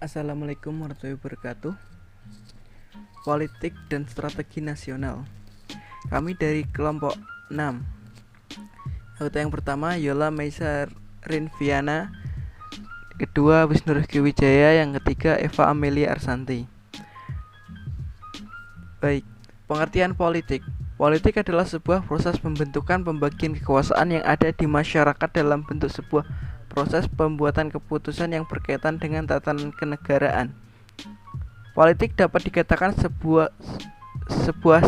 Assalamualaikum warahmatullahi wabarakatuh. Politik dan strategi nasional. Kami dari kelompok 6. Anggota yang pertama Yola Meisa Rinviana, kedua Wisnu Rizky Wijaya, yang ketiga Eva Amelia Arsanti. Baik, pengertian politik. Politik adalah sebuah proses pembentukan pembagian kekuasaan yang ada di masyarakat dalam bentuk sebuah proses pembuatan keputusan yang berkaitan dengan tatanan kenegaraan. Politik dapat dikatakan sebuah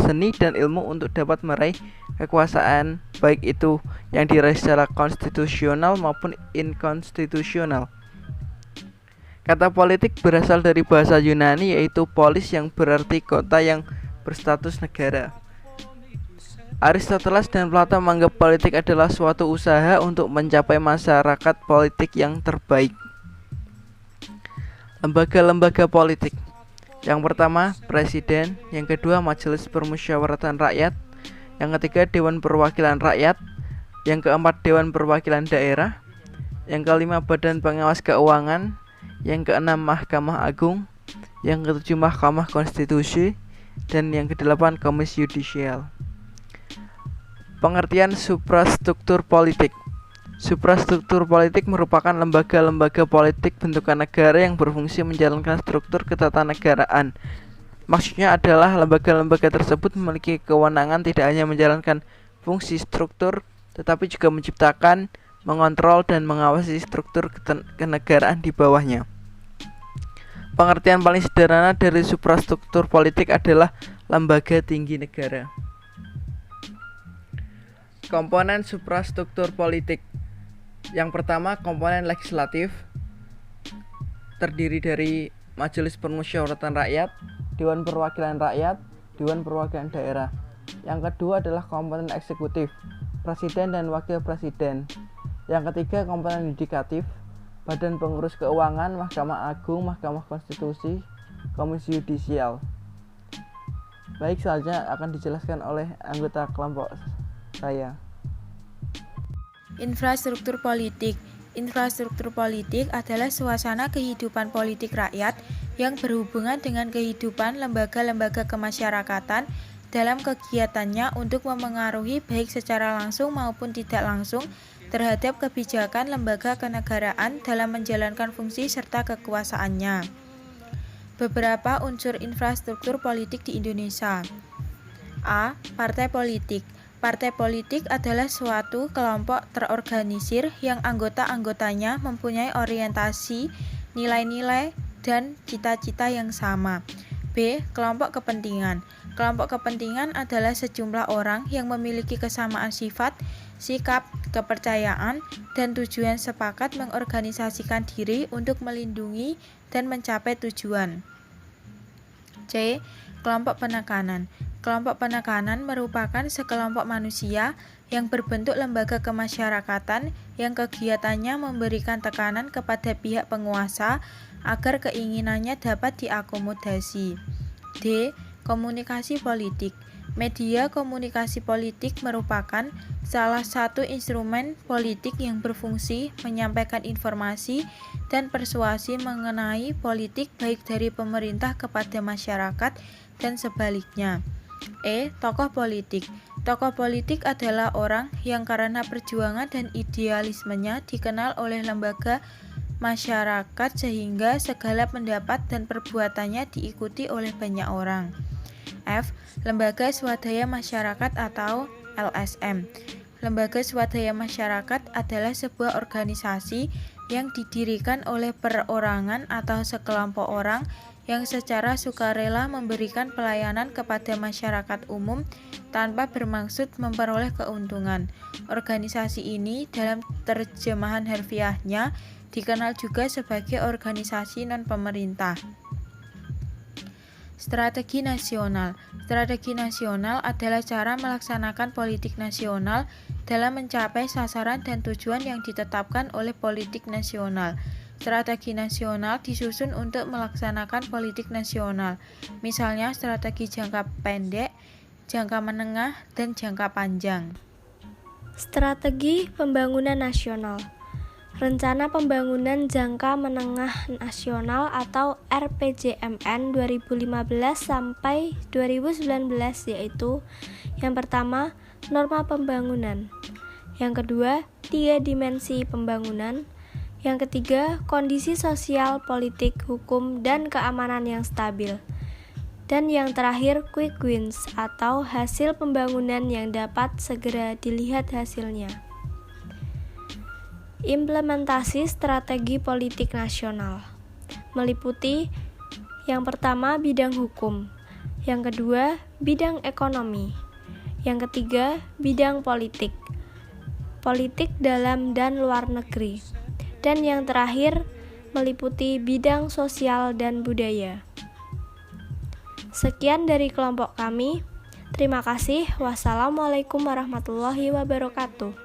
seni dan ilmu untuk dapat meraih kekuasaan, baik itu yang diraih secara konstitusional maupun inkonstitusional. Kata politik berasal dari bahasa Yunani, yaitu polis, yang berarti kota yang berstatus negara. Aristoteles dan Plato menganggap politik adalah suatu usaha untuk mencapai masyarakat politik yang terbaik. Lembaga-lembaga politik. Yang pertama, Presiden. Yang kedua, Majelis Permusyawaratan Rakyat. Yang ketiga, Dewan Perwakilan Rakyat. Yang keempat, Dewan Perwakilan Daerah. Yang kelima, Badan Pengawas Keuangan. Yang keenam, Mahkamah Agung. Yang ketujuh, Mahkamah Konstitusi. Dan yang kedelapan, Komisi Yudisial. Pengertian suprastruktur politik. Suprastruktur politik merupakan lembaga-lembaga politik bentukan negara yang berfungsi menjalankan struktur ketatanegaraan. Maksudnya adalah lembaga-lembaga tersebut memiliki kewenangan tidak hanya menjalankan fungsi struktur, tetapi juga menciptakan, mengontrol, dan mengawasi struktur kenegaraan di bawahnya. Pengertian paling sederhana dari suprastruktur politik adalah lembaga tinggi negara. Komponen suprastruktur politik. Yang pertama, komponen legislatif, terdiri dari Majelis Permusyawaratan Rakyat, Dewan Perwakilan Rakyat, Dewan Perwakilan Daerah. Yang kedua adalah komponen eksekutif, Presiden dan Wakil Presiden. Yang ketiga, komponen yudikatif, Badan Pengurus Keuangan, Mahkamah Agung, Mahkamah Konstitusi, Komisi Yudisial. Baik, selanjutnya akan dijelaskan oleh anggota kelompok saya. Infrastruktur politik. Infrastruktur politik adalah suasana kehidupan politik rakyat yang berhubungan dengan kehidupan lembaga-lembaga kemasyarakatan dalam kegiatannya untuk memengaruhi baik secara langsung maupun tidak langsung terhadap kebijakan lembaga kenegaraan dalam menjalankan fungsi serta kekuasaannya. Beberapa unsur infrastruktur politik di Indonesia. A. Partai politik. Partai politik adalah suatu kelompok terorganisir yang anggota-anggotanya mempunyai orientasi, nilai-nilai, dan cita-cita yang sama. B. Kelompok kepentingan. Kelompok kepentingan adalah sejumlah orang yang memiliki kesamaan sifat, sikap, kepercayaan, dan tujuan sepakat mengorganisasikan diri untuk melindungi dan mencapai tujuan. C. Kelompok penekanan. Kelompok penekanan merupakan sekelompok manusia yang berbentuk lembaga kemasyarakatan yang kegiatannya memberikan tekanan kepada pihak penguasa agar keinginannya dapat diakomodasi. D. Komunikasi politik. Media komunikasi politik merupakan salah satu instrumen politik yang berfungsi menyampaikan informasi dan persuasi mengenai politik baik dari pemerintah kepada masyarakat dan sebaliknya. E. Tokoh politik. Tokoh politik adalah orang yang karena perjuangan dan idealismenya dikenal oleh lembaga masyarakat sehingga segala pendapat dan perbuatannya diikuti oleh banyak orang. F. Lembaga Swadaya Masyarakat atau LSM. Lembaga Swadaya Masyarakat adalah sebuah organisasi yang didirikan oleh perorangan atau sekelompok orang yang secara sukarela memberikan pelayanan kepada masyarakat umum tanpa bermaksud memperoleh keuntungan. Organisasi ini dalam terjemahan harfiahnya dikenal juga sebagai organisasi non-pemerintah. Strategi nasional. Strategi nasional adalah cara melaksanakan politik nasional dalam mencapai sasaran dan tujuan yang ditetapkan oleh politik nasional. Strategi nasional disusun untuk melaksanakan politik nasional, misalnya strategi jangka pendek, jangka menengah, dan jangka panjang. Strategi pembangunan nasional. Rencana Pembangunan Jangka Menengah Nasional atau RPJMN 2015 sampai 2019, yaitu yang pertama, norma pembangunan, yang kedua, 3 dimensi pembangunan, yang ketiga, kondisi sosial, politik, hukum, dan keamanan yang stabil, dan yang terakhir, quick wins atau hasil pembangunan yang dapat segera dilihat hasilnya. Implementasi strategi politik nasional meliputi yang pertama bidang hukum, yang kedua bidang ekonomi, yang ketiga bidang politik, politik dalam dan luar negeri, dan yang terakhir meliputi bidang sosial dan budaya. Sekian dari kelompok kami. Terima kasih. Wassalamualaikum warahmatullahi wabarakatuh.